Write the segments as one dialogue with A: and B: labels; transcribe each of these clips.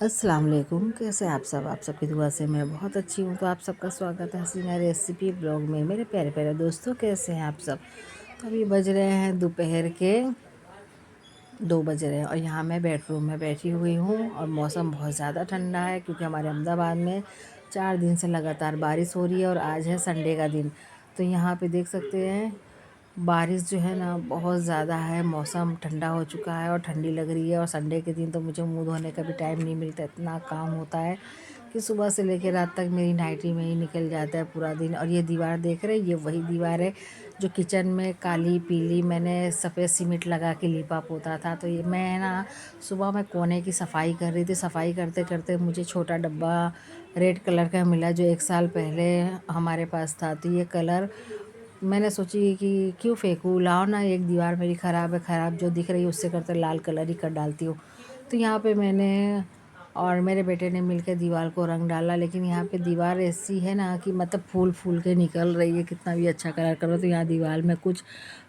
A: अस्सलाम वालेकुम। कैसे हैं आप सब? आप सबकी दुआ से मैं बहुत अच्छी हूँ। तो आप सबका स्वागत है हसीना रेसिपी ब्लॉग में। मेरे प्यारे प्यारे दोस्तों, कैसे हैं आप सब? तो अभी बज रहे हैं दोपहर के 2 बज रहे हैं और यहाँ मैं बेडरूम में बैठी हुई हूँ और मौसम बहुत ज़्यादा ठंडा है क्योंकि हमारे अहमदाबाद में 4 दिन से लगातार बारिश हो रही है और आज है संडे का दिन। तो यहाँ पे देख सकते हैं बारिश जो है ना बहुत ज़्यादा है, मौसम ठंडा हो चुका है और ठंडी लग रही है। और संडे के दिन तो मुझे मुँह धोने का भी टाइम नहीं मिलता, इतना काम होता है कि सुबह से लेकर रात तक मेरी नाइटी में ही निकल जाता है पूरा दिन। और ये दीवार देख रहे हैं, ये वही दीवार है जो किचन में काली पीली मैंने सफ़ेद सीमेंट लगा के लिपा पोता था। तो ये मैं ना सुबह में कोने की सफाई कर रही थी। सफाई करते करते मुझे छोटा डब्बा रेड कलर का मिला जो 1 साल पहले हमारे पास था। तो ये कलर मैंने सोची कि क्यों फेंकूँ, लाओ ना, एक दीवार मेरी ख़राब है, ख़राब जो दिख रही है उससे करते लाल कलर ही कर डालती हूँ। तो यहाँ पे मैंने और मेरे बेटे ने मिलकर दीवार को रंग डाला। लेकिन यहाँ पे दीवार ऐसी है ना कि मतलब फूल फूल के निकल रही है, कितना भी अच्छा कलर करो तो यहाँ दीवार में कुछ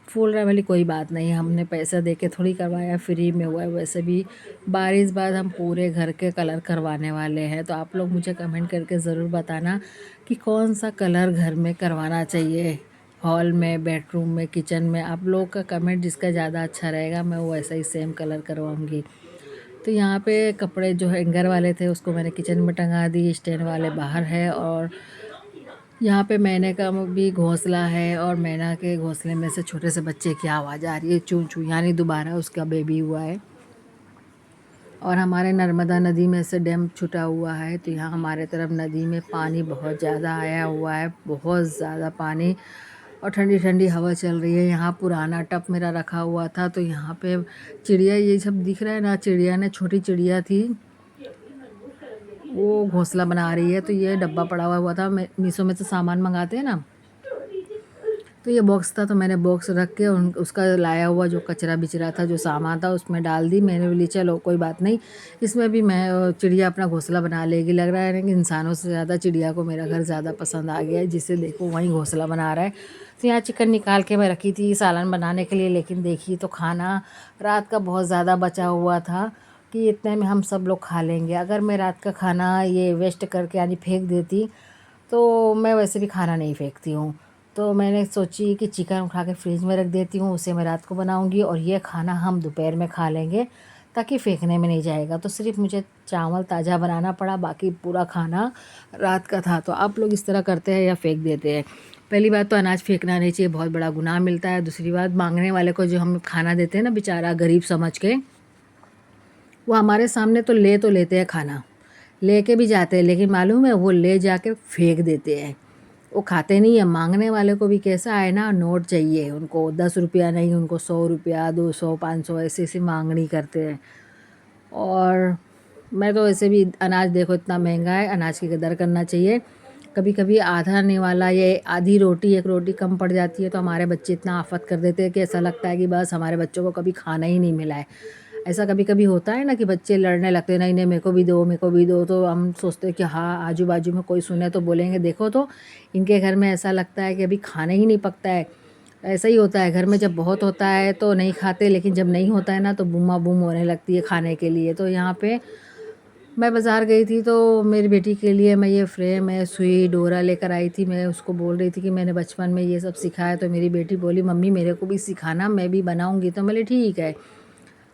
A: फूल रहा है। वाली कोई बात नहीं, हमने पैसा दे के थोड़ी करवाया, फ्री में हुआ है। वैसे भी बारिश बाद हम पूरे घर के कलर करवाने वाले हैं। तो आप लोग मुझे कमेंट करके ज़रूर बताना कि कौन सा कलर घर में करवाना चाहिए, हॉल में, बेडरूम में, किचन में। आप लोग का कमेंट जिसका ज़्यादा अच्छा रहेगा मैं वो वैसा ही सेम कलर करवाऊँगी। तो यहाँ पे कपड़े जो हैंगर वाले थे उसको मैंने किचन में टंगा दी, स्टैंड वाले बाहर है। और यहाँ पे मैना का भी घोंसला है और मैना के घोंसले में से छोटे से बच्चे की आवाज़ आ रही है, चूं चूं, यानी दोबारा उसका बेबी हुआ है। और हमारे नर्मदा नदी में से डैम छूटा हुआ है तो यहाँ हमारे तरफ नदी में पानी बहुत ज़्यादा आया हुआ है, बहुत ज़्यादा पानी। और ठंडी ठंडी हवा चल रही है। यहाँ पुराना टब मेरा रखा हुआ था तो यहाँ पे चिड़िया ये सब दिख रहा है ना, चिड़िया ने, छोटी चिड़िया थी वो घोंसला बना रही है। तो ये डब्बा पड़ा हुआ था, मैं मीशो में से सामान मंगाते हैं ना, तो ये बॉक्स था तो मैंने बॉक्स रख के उसका लाया हुआ जो कचरा बिचरा था, जो सामान था, उसमें डाल दी। मैंने बोली चलो कोई बात नहीं, इसमें भी मैं चिड़िया अपना घोंसला बना लेगी। लग रहा है कि इंसानों से ज़्यादा चिड़िया को मेरा घर ज़्यादा पसंद आ गया है, जिससे देखो वहीं घोंसला बना रहा है। तो यहाँ चिकन निकाल के मैं रखी थी सालन बनाने के लिए, लेकिन देखिए तो खाना रात का बहुत ज़्यादा बचा हुआ था कि इतने में हम सब लोग खा लेंगे। अगर मैं रात का खाना ये वेस्ट करके यानी फेंक देती, तो मैं वैसे भी खाना नहीं फेंकती हूँ। तो मैंने सोची कि चिकन उठा के फ्रिज में रख देती हूँ, उसे मैं रात को बनाऊँगी और ये खाना हम दोपहर में खा लेंगे ताकि फेंकने में नहीं जाएगा। तो सिर्फ मुझे चावल ताज़ा बनाना पड़ा, बाकी पूरा खाना रात का था। तो आप लोग इस तरह करते हैं या फेंक देते हैं? पहली बात तो अनाज फेंकना नहीं चाहिए, बहुत बड़ा गुनाह मिलता है। दूसरी बात, मांगने वाले को जो हम खाना देते हैं ना, बेचारा गरीब समझ के, वो हमारे सामने तो लेते हैं खाना, लेके भी जाते हैं, लेकिन मालूम है वो ले जाके फेंक देते हैं, वो खाते नहीं है। मांगने वाले को भी कैसा है ना, नोट चाहिए उनको, 10 रुपया नहीं, उनको 100 रुपया, 200, 500 ऐसे ऐसे मांगनी करते हैं। और मैं तो वैसे भी, अनाज देखो इतना महंगा है, अनाज की कदर करना चाहिए। कभी कभी आधा आने वाला, ये आधी रोटी, एक रोटी कम पड़ जाती है तो हमारे बच्चे इतना आफत कर देते हैं कि ऐसा लगता है कि बस हमारे बच्चों को कभी खाना ही नहीं मिला है। ऐसा कभी कभी होता है ना कि बच्चे लड़ने लगते हैं, नहीं नहीं मेरे को भी दो, मेरे को भी दो। तो हम सोचते हैं कि हाँ, आजू बाजू में कोई सुने तो बोलेंगे देखो तो इनके घर में ऐसा लगता है कि अभी खाना ही नहीं पकता है। ऐसा ही होता है, घर में जब बहुत होता है तो नहीं खाते, लेकिन जब नहीं होता है ना तो बूमा बूम होने लगती है खाने के लिए। तो यहाँ पे मैं बाज़ार गई थी तो मेरी बेटी के लिए मैं ये फ्रेम है, सुई डोरा लेकर आई थी। मैं उसको बोल रही थी कि मैंने बचपन में ये सब सिखाया। तो मेरी बेटी बोली मम्मी मेरे को भी सिखाना, मैं भी बनाऊंगी। तो मैंने ठीक है।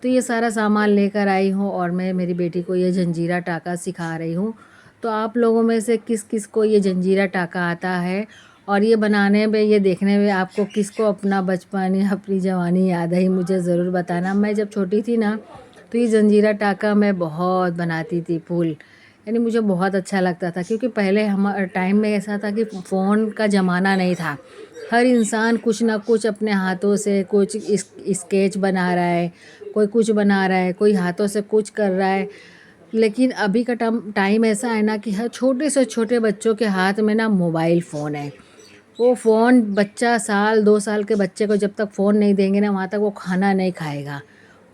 A: तो ये सारा सामान लेकर आई हूँ और मैं मेरी बेटी को ये जंजीरा टाका सिखा रही हूँ। तो आप लोगों में से किस किस को ये जंजीरा टाका आता है, और ये बनाने में, ये देखने में आपको किसको अपना बचपन या अपनी जवानी याद है, मुझे ज़रूर बताना। मैं जब छोटी थी ना तो ये जंजीरा टाका मैं बहुत बनाती थी, फूल, यानी मुझे बहुत अच्छा लगता था। क्योंकि पहले हमारे टाइम में ऐसा था कि फ़ोन का ज़माना नहीं था, हर इंसान कुछ ना कुछ अपने हाथों से कुछ स्केच बना रहा है, कोई कुछ बना रहा है, कोई हाथों से कुछ कर रहा है। लेकिन अभी का टाइम ऐसा है ना कि हर छोटे से छोटे बच्चों के हाथ में ना मोबाइल फ़ोन है। वो फ़ोन, बच्चा साल 2 साल के बच्चे को जब तक फ़ोन नहीं देंगे ना वहाँ तक वो खाना नहीं खाएगा।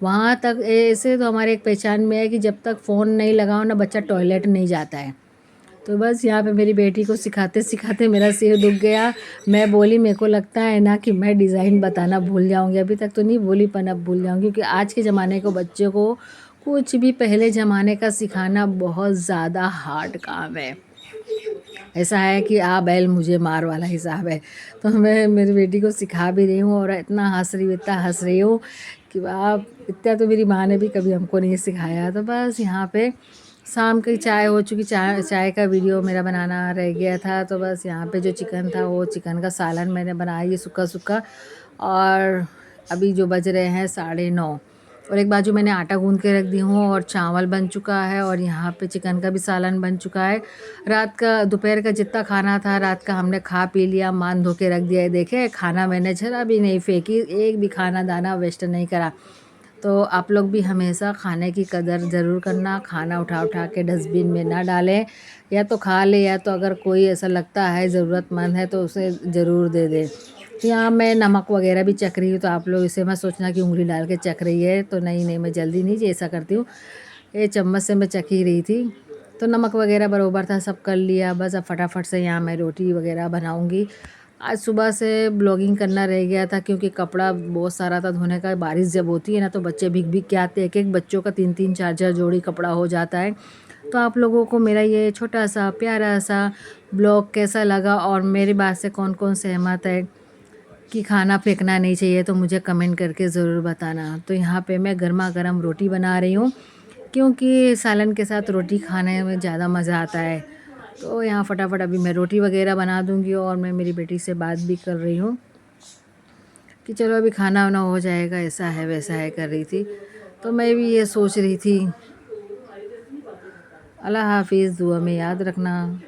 A: वहाँ तक ऐसे तो हमारे एक पहचान में है कि जब तक फ़ोन नहीं लगाओ ना बच्चा टॉयलेट नहीं जाता है। तो बस यहाँ पे मेरी बेटी को सिखाते सिखाते मेरा सिर दुख गया। मैं बोली मेरे को लगता है ना कि मैं डिज़ाइन बताना भूल जाऊँगी। अभी तक तो नहीं बोली पर अब भूल जाऊँगी, क्योंकि आज के ज़माने को बच्चे को कुछ भी पहले ज़माने का सिखाना बहुत ज़्यादा हार्ड काम है। ऐसा है कि आ बैल मुझे मार वाला हिसाब है। तो मैं मेरी बेटी को सिखा भी रही हूँ और इतना हँस रही हूँ, इतना हँस रही हूँ कि आप इतना तो मेरी माँ ने भी कभी हमको नहीं सिखाया। तो बस यहाँ पे शाम की चाय हो चुकी, चाय चाय का वीडियो मेरा बनाना रह गया था। तो बस यहाँ पे जो चिकन था वो चिकन का सालन मैंने बनाया, ये सूखा-सूखा। और अभी जो बज रहे हैं 9:30 और एक बाजू मैंने आटा गूँध के रख दी हूँ और चावल बन चुका है और यहाँ पे चिकन का भी सालन बन चुका है। रात का दोपहर का जितना खाना था रात का हमने खा पी लिया, मान धो के रख दिया है। देखिए खाना मैंने ज़रा भी नहीं फेंकी, एक भी खाना दाना वेस्ट नहीं करा। तो आप लोग भी हमेशा खाने की कदर ज़रूर करना, खाना उठा के डस्टबिन में ना डालें, या तो खा लें या तो अगर कोई ऐसा लगता है ज़रूरतमंद है तो उसे ज़रूर दे दें। यहाँ मैं नमक वगैरह भी चख रही हूँ, तो आप लोग इसे मत सोचना कि उँगली डाल के चख रही है, तो नहीं मैं जल्दी नहीं ऐसा करती हूँ। ये चम्मच से मैं चख ही रही थी। तो नमक वगैरह बरोबर था, सब कर लिया। बस अब फटाफट से यहाँ मैं रोटी वगैरह बनाऊँगी। आज सुबह से ब्लॉगिंग करना रह गया था क्योंकि कपड़ा बहुत सारा था धोने का। बारिश जब होती है ना तो बच्चे भीग-भीग के आते हैं। एक-एक बच्चों का 3-3 4-4 जोड़ी कपड़ा हो जाता है। तो आप लोगों को मेरा ये छोटा-सा प्यारा-सा ब्लॉग कैसा लगा और मेरी बात से कौन-कौन सहमत है कि खाना फेंकना नहीं चाहिए, तो मुझे कमेंट करके ज़रूर बताना। तो यहाँ पे मैं गरमा-गरम रोटी बना रही हूँ क्योंकि सालन के साथ रोटी खाने में ज़्यादा मज़ा आता है। तो यहाँ फटाफट अभी मैं रोटी वगैरह बना दूँगी और मैं मेरी बेटी से बात भी कर रही हूँ कि चलो अभी खाना-वाना हो जाएगा, ऐसा है वैसा है कर रही थी। तो मैं भी ये सोच रही थी। अल्लाह हाफ़िज़, दुआ में याद रखना।